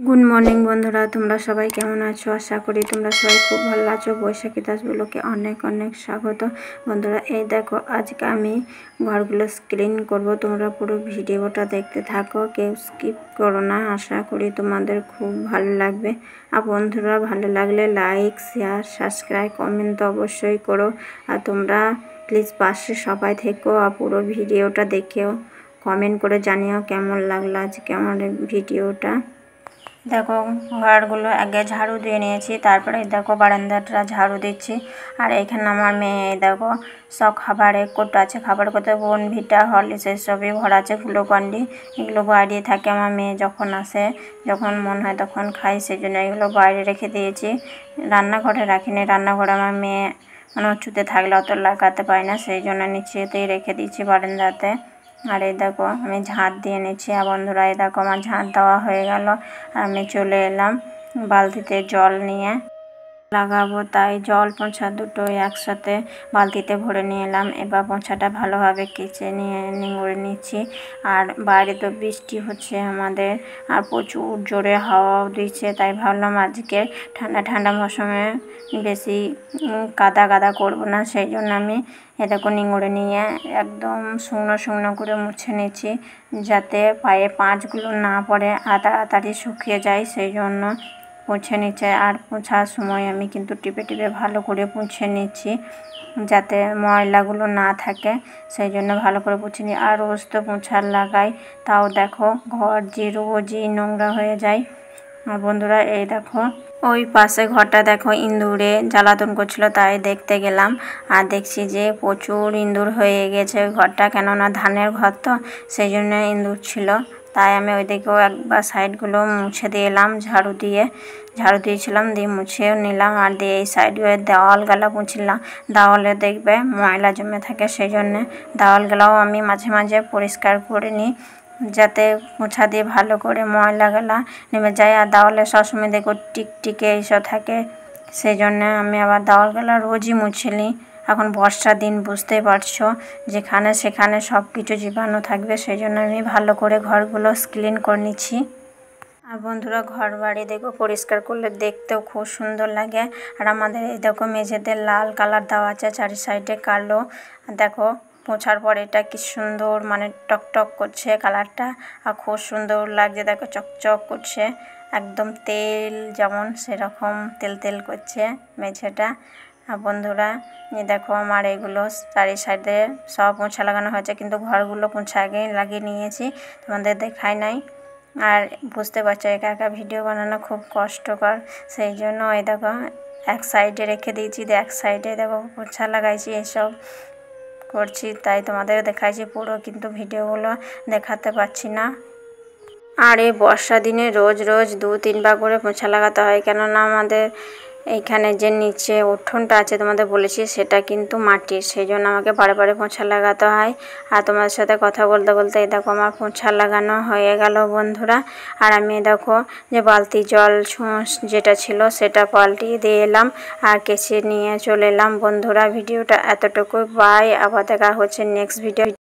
Good morning বন্ধুরা, তোমরা সবাই কেমন আছো? আশা করি তোমরা সবাই খুব ভালো আছো। বৈশাখী দাস ব্লগে অনেক অনেক স্বাগত বন্ধুরা। এই দেখো, আজকে আমি ঘরগুলো ক্লিন করব। তোমরা পুরো ভিডিওটা দেখতে থাকো, কেউ স্কিপ করো না। আশা করি তোমাদের খুব ভালো লাগবে। আর বন্ধুরা, ভালো লাগলে লাইক, শেয়ার, সাবস্ক্রাইব, কমেন্ট তো অবশ্যই করো। আর তোমরা প্লিজ পাশে সবাই থেকো আর পুরো ভিডিওটা দেখেও কমেন্ট করে জানিও কেমন লাগলো আজকে আমার ভিডিওটা। দেখো, ঘরগুলো আগে ঝাড়ু দিয়ে নিয়েছি, তারপরে দেখো বারান্দাটা ঝাড়ু দিচ্ছি। আর এখানে আমার মেয়ে দেখো সব খাবারে কোটা আছে, খাবার কোথায় বোনভিটা, হরলিক্স এসবই ভরা আছে, গ্লুকন্ডি। এগুলো বাইরে থাকে, আমার মেয়ে যখন আসে, যখন মন হয় তখন খাই, সেই জন্য এগুলো বাইরে রেখে দিয়েছি, রান্নাঘরে রাখিনি। রান্নাঘরে আমার মেয়ে উঁচুতে থাকলে অত লাগাতে পারি না, সেই জন্য নিচেতেই রেখে দিচ্ছি বারান্দাতে। আর এই দেখো আমি ঝাঁট দিয়ে নিচ্ছি। আর বন্ধুরা, এই দেখো আমার ঝাঁট দেওয়া হয়ে গেল। আর আমি চলে এলাম বালতিতে জল নিয়ে লাগাবো, তাই জল পোঁছা দুটোই একসাথে বালতিতে ভরে নিয়ে এলাম। এবার পোঁছাটা ভালোভাবে কেচে নিয়ে নিংড়ে নিচ্ছি। আর বাইরে তো বৃষ্টি হচ্ছে আমাদের, আর প্রচুর জোরে হাওয়াও দিচ্ছে, তাই ভাবলাম আজকে ঠান্ডা ঠান্ডা মৌসুমে বেশি কাদা কাদা করবো না, সেই জন্য আমি এটাকে নিংড়ে নিয়ে একদম শুকনো শুকনো করে মুছে নিচ্ছি, যাতে পায়ে পাঁচগুলো না পড়ে আর তাড়াতাড়ি শুকিয়ে যায়, সেই জন্য মুছে নিচ্ছে। আর পোঁছার সময় আমি কিন্তু টিপে টিপে ভালো করে মুছে নিচ্ছি, যাতে ময়লাগুলো না থাকে, সেই জন্য ভালো করে মুছে নিই। আর রোজ তো পোঁছার লাগাই, তাও দেখো ঘর যে রোজই নোংরা হয়ে যায়। আর বন্ধুরা, এই দেখো ওই পাশে ঘরটা দেখো ইঁদুরে জ্বালাতন করছিল, তাই দেখতে গেলাম। আর দেখছি যে প্রচুর ইঁদুর হয়ে গেছে ঘরটা, কেননা ধানের ঘর তো, সেই জন্য ইঁদুর ছিল। তাই আমি ওইদিকেও একবার সাইডগুলো মুছে দিলাম, ঝাড়ু দিয়েছিলাম, দিয়ে মুছেও নিলাম। আর দিয়ে এই সাইডে দেওয়ালগুলো মুছলাম, দেওয়ালে দেখবে ময়লা জমে থাকে, সেই জন্যে দেওয়ালগুলোও আমি মাঝে মাঝে পরিষ্কার করে নিই, যাতে মোছা দিয়ে ভালো করে ময়লাগুলো নেমে যায়। আর দেওয়ালে সবসময় দেখো টিকটিকে এইসব থাকে, সেই জন্য আমি আবার দেওয়ালগুলো রোজই মুছে নিই। এখন বর্ষার দিন, বুঝতেই পারছো, যেখানে সেখানে সব কিছু জীবাণু থাকবে, সেই জন্য আমি ভালো করে ঘরগুলো ক্লিন করে নিচ্ছি। আর বন্ধুরা, ঘর বাড়ি দেখো পরিষ্কার করলে দেখতেও খুব সুন্দর লাগে। আর আমাদের এই দেখো মেঝেতে লাল কালার দেওয়া আছে, চারি সাইডে কালো। দেখো পোছার পর এটা কি সুন্দর, মানে টকটক করছে কালারটা, আর খুব সুন্দর লাগছে। দেখো চকচক করছে, একদম তেল যেমন সেরকম তেল তেল করছে মেঝেটা। আর বন্ধুরা, এই দেখো আমার এগুলো চারি সাইডে সব পোঁছা লাগানো হয়েছে, কিন্তু ঘরগুলো পোঁছা আগে লাগিয়ে নিয়েছি, তোমাদের দেখাই নাই। আর বুঝতে পারছো একা একা ভিডিও বানানো খুব কষ্টকর, সেই জন্য এই দেখো এক সাইডে রেখে দিয়েছি, এক সাইডে দেখো পোছা লাগাইছি, এসব করছি, তাই তোমাদের দেখাইছি পুরো, কিন্তু ভিডিওগুলো দেখাতে পারছি না। আর এই বর্ষা দিনে রোজ রোজ 2-3 বার করে পোছা লাগাতে হয়, কেননা আমাদের এইখানে যে নিচে উঠোনটা আছে তোমাদের বলেছি, সেটা কিন্তু মাটির, সেই জন্য আমাকে বারে বারে পোঁছা লাগাতে হয়। আর তোমার সাথে কথা বলতে বলতে এই দেখো আমার পোঁছা লাগানো হয়ে গেল বন্ধুরা। আর আমি দেখো যে বালতি জল ছুঁচ যেটা ছিল সেটা পাল্টিয়ে দিয়ে এলাম আর কেচে নিয়ে চলে এলাম বন্ধুরা। ভিডিওটা এতটুকু, বাই, আবার দেখা হচ্ছে নেক্সট ভিডিও।